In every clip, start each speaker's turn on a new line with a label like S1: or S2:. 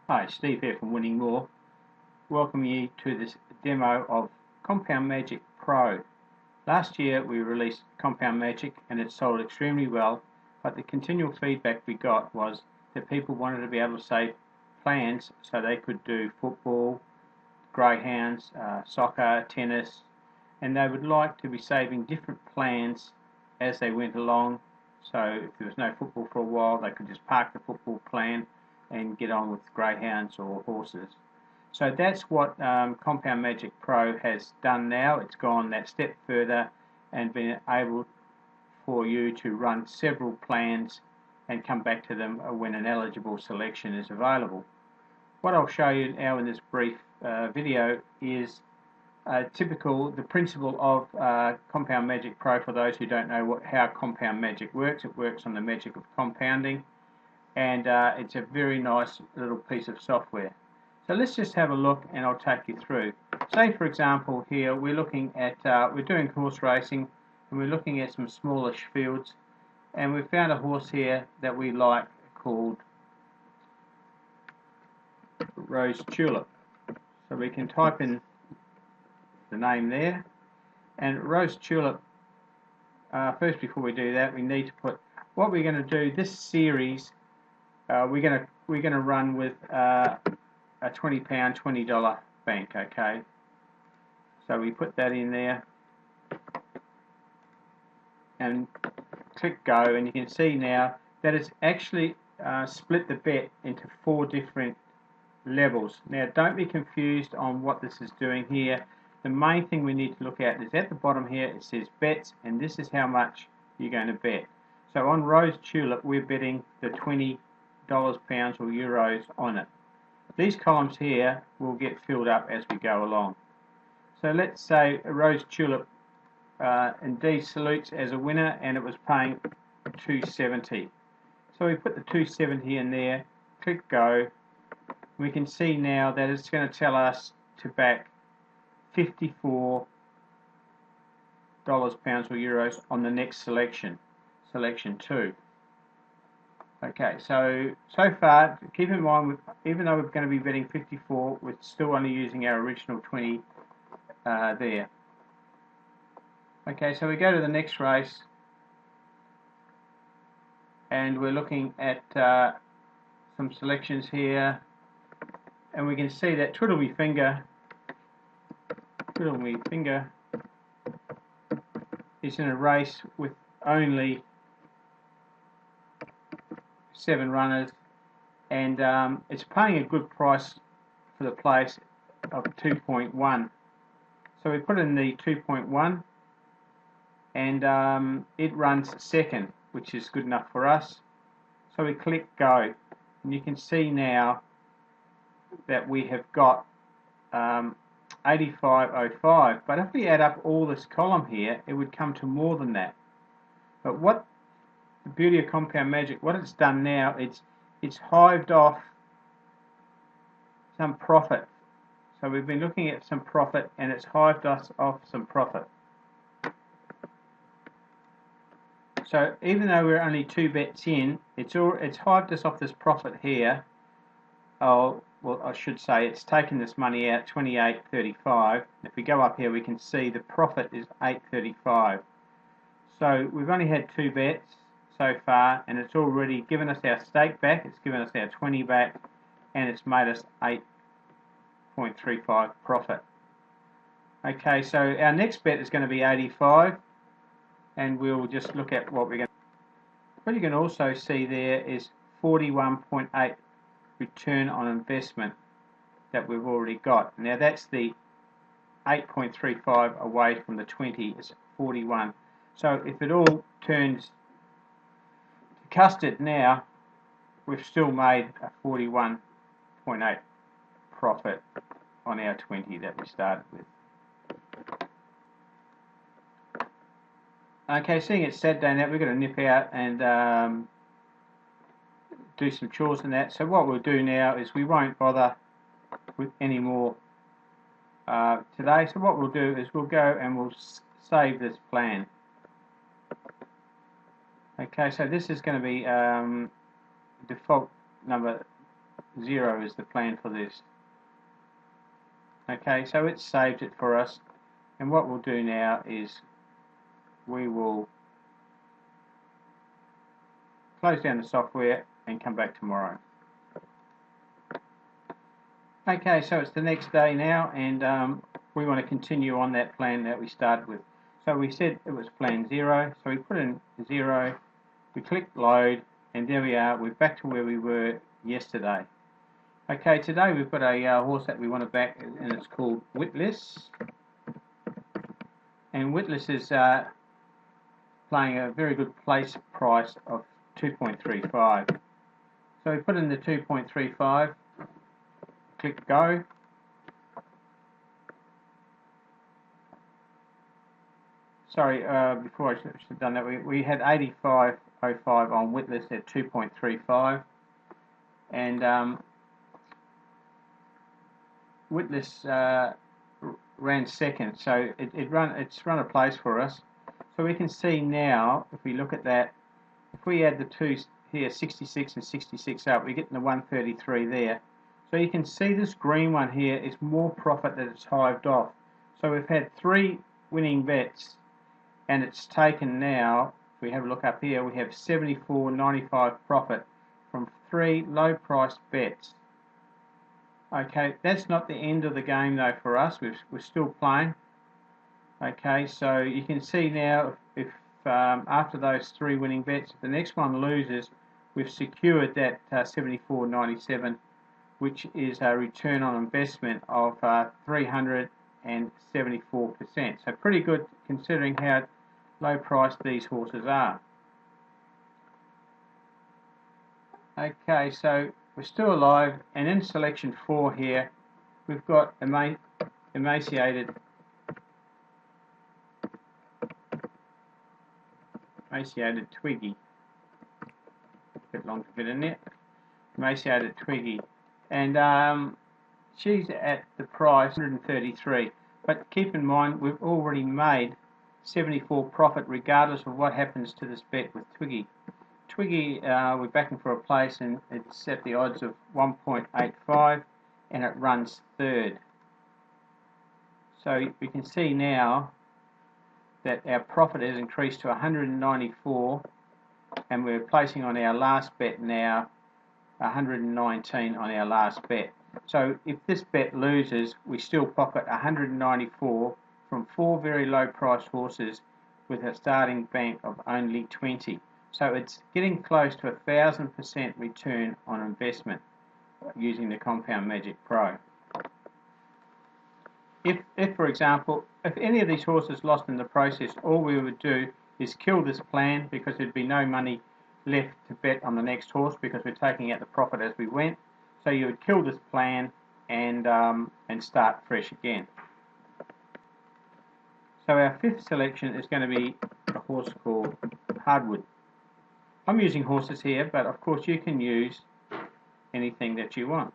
S1: Hi, Steve here from Winning More. Welcome you to this demo of Compound Magic Pro. Last year we released Compound Magic and it sold extremely well, but the continual feedback we got was that people wanted to be able to save plans so they could do football, greyhounds, soccer, tennis, and they would like to be saving different plans as they went along. So if there was no football for a while, they could just park the football plan and get on with greyhounds or horses. So that's what Compound Magic Pro has done now. It's gone that step further and been able for you to run several plans and come back to them when an eligible selection is available. What I'll show you now in this brief video is the principle of Compound Magic Pro. For those who don't know how Compound Magic works, it works on the magic of compounding, and it's a very nice little piece of software. So let's just have a look and I'll take you through. Say for example here we're looking at, we're doing horse racing and we're looking at some smallish fields, and we found a horse here that we like called Rose Tulip. So we can type in the name there, and Rose Tulip, first before we do that we need to put what we're going to do. This series we're going to run with a £20 $20 bank. Okay, so we put that in there and click go, and you can see now that it's actually split the bet into 4 different levels. Now don't be confused on what this is doing here. The main thing we need to look at is at the bottom here it says bets, and this is how much you're going to bet. So on Rose Tulip we're betting the $20, pounds or euros on it. These columns here will get filled up as we go along. So let's say Rose Tulip indeed salutes as a winner and it was paying $2.70. So we put the $2.70 in there, click go. We can see now that it's going to tell us to back $54, pounds or euros on the next selection 2. Okay, so far keep in mind, even though we're going to be betting 54, we're still only using our original 20 there. Okay, so we go to the next race and we're looking at some selections here, and we can see that Twiddle Me Finger is in a race with only 7 runners, and it's paying a good price for the place of 2.1. So we put in the 2.1 and it runs second, which is good enough for us. So we click go, and you can see now that we have got 85.05, but if we add up all this column here it would come to more than that. But what the beauty of Compound Magic, what it's done now, it's hived off some profit. So we've been looking at some profit and it's hived us off some profit. So even though we're only 2 bets in, it's hived us off this profit here. Oh, well, I should say it's taken this money out, 28.35. If we go up here we can see the profit is 8.35. So we've only had 2 bets so far and it's already given us our stake back, it's given us our 20 back, and it's made us 8.35 profit. Okay, so our next bet is going to be 85, and we'll just look at what we're going to. What you can also see there is 41.8 return on investment that we've already got. Now that's the 8.35 away from the 20 is 41. So if it all turns to custard now, we've still made a 41.8 profit on our 20 that we started with. Okay, seeing it's Saturday now, we've got to nip out and do some chores and that. So what we'll do now is we won't bother with any more today. So what we'll do is we'll go and we'll save this plan. Okay, so this is going to be default number 0 is the plan for this. Okay, so it's saved it for us, and what we'll do now is we will close down the software and come back tomorrow. Okay, so it's the next day now, and we want to continue on that plan that we started with. So we said it was plan 0, so we put in 0, we click load, and there we are, we're back to where we were yesterday. Okay, today we've got a horse that we want to back, and it's called Witless. And Witless is playing a very good place price of 2.35. So we put in the 2.35, click go. Sorry, before I should have done that, we had 85.05 on Witless at 2.35, and Witless ran second, so it's run a place for us. So we can see now, if we look at that, if we add the two here, 66 and 66 up, we're getting the 133 there. So you can see this green one here is more profit that it's hived off. So we've had 3 winning bets, and it's taken now, if we have a look up here, we have 74.95 profit from 3 low priced bets. Okay, that's not the end of the game though for us. We're still playing. Okay, so you can see now if after those 3 winning bets, if the next one loses, we've secured that 74.97, which is a return on investment of 374%. So pretty good considering how low priced these horses are. Okay, so we're still alive, and in selection 4 here, we've got emaciated Twiggy. A bit long to fit in there. Emaciated Twiggy, and she's at the price 133. But keep in mind, we've already made 74 profit regardless of what happens to this bet with Twiggy. Twiggy, we're backing for a place, and it's at the odds of 1.85, and it runs third. So we can see now that our profit has increased to 194, and we're placing on our last bet now 119 on our last bet. So if this bet loses, we still pocket 194 from 4 very low priced horses with a starting bank of only 20. So it's getting close to 1,000% return on investment using the Compound Magic Pro. If for example, if any of these horses lost in the process, all we would do is kill this plan, because there'd be no money left to bet on the next horse because we're taking out the profit as we went. So you would kill this plan and start fresh again. So our 5th selection is going to be a horse called Hardwood. I'm using horses here, but of course you can use anything that you want.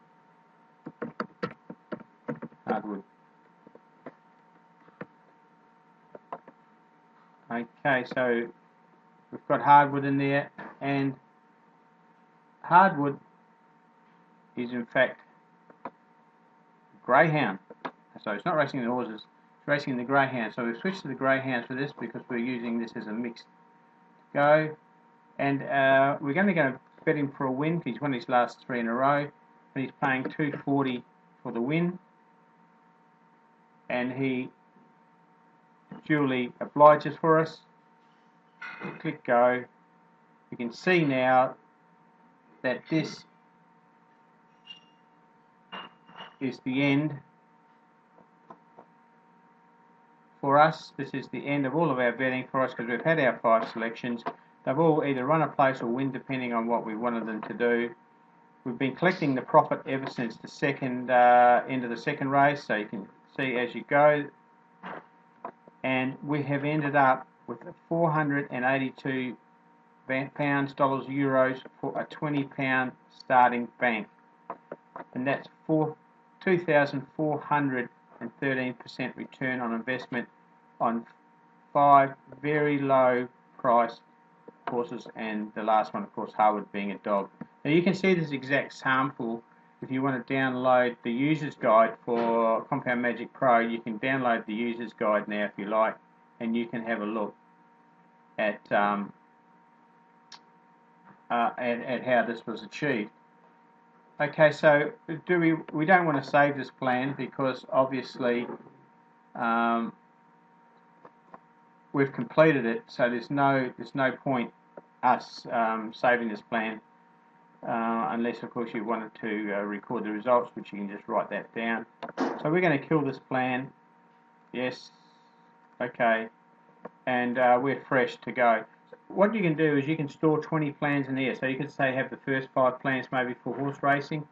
S1: Hardwood. Okay, so we've got Hardwood in there, and Hardwood is in fact greyhound. So it's not racing the horses, it's racing the greyhound. So we've switched to the greyhounds for this because we're using this as a mixed go. And we're going to go bet him for a win. He's won his last 3 in a row, and he's paying 240 for the win. And he duly obliges for us. Click go. You can see now that this is the end for us. This is the end of all of our betting for us, because we've had our 5 selections. They've all either run a place or win, depending on what we wanted them to do. We've been collecting the profit ever since the second end of the second race, so you can see as you go. And we have ended up with 482 pounds, dollars, euros for a £20 starting bank, and that's 2,413% return on investment on 5 very low priced horses, and the last one, of course, Harwood being a dog. Now you can see this exact sample if you want to download the user's guide for Compound Magic Pro, you can download the user's guide now if you like, and you can have a look at how this was achieved. Okay, so we don't want to save this plan because obviously we've completed it, so there's no point us saving this plan unless of course you wanted to record the results, which you can just write that down. So we're going to kill this plan. Yes, okay, and we're fresh to go. What you can do is you can store 20 plans in here. So you could say have the first 5 plans maybe for horse racing,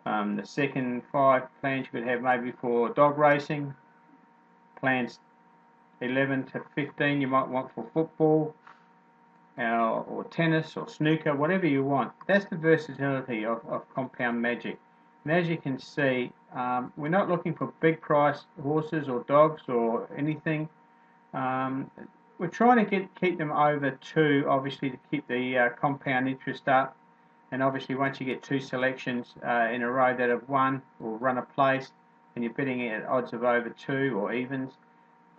S1: the second 5 plans you could have maybe for dog racing, plans 11 to 15 you might want for football, or tennis or snooker, whatever you want. That's the versatility of Compound Magic. And as you can see, we're not looking for big price horses or dogs or anything. We're trying to keep them over 2, obviously, to keep the compound interest up. And obviously once you get 2 selections in a row that have won or run a place, and you're bidding at odds of over 2 or evens,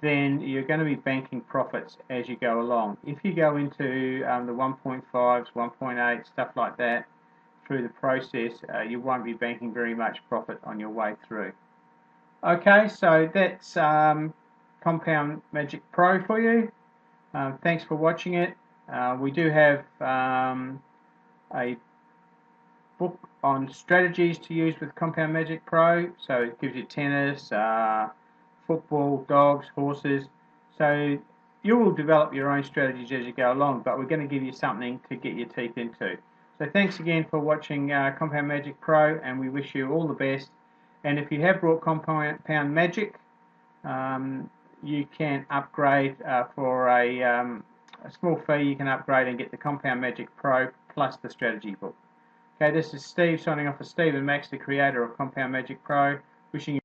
S1: then you're going to be banking profits as you go along. If you go into the 1.5s, 1.8, stuff like that through the process, you won't be banking very much profit on your way through. Okay, so that's Compound Magic Pro for you. Thanks for watching it. We do have a book on strategies to use with Compound Magic Pro, so it gives you tennis, football, dogs, horses, so you will develop your own strategies as you go along, but we're going to give you something to get your teeth into. So thanks again for watching Compound Magic Pro, and we wish you all the best. And if you have brought Compound Magic, you can upgrade for a small fee. You can upgrade and get the Compound Magic Pro plus the strategy book. Okay, this is Steve signing off for Steve and Max, the creator of Compound Magic Pro, wishing you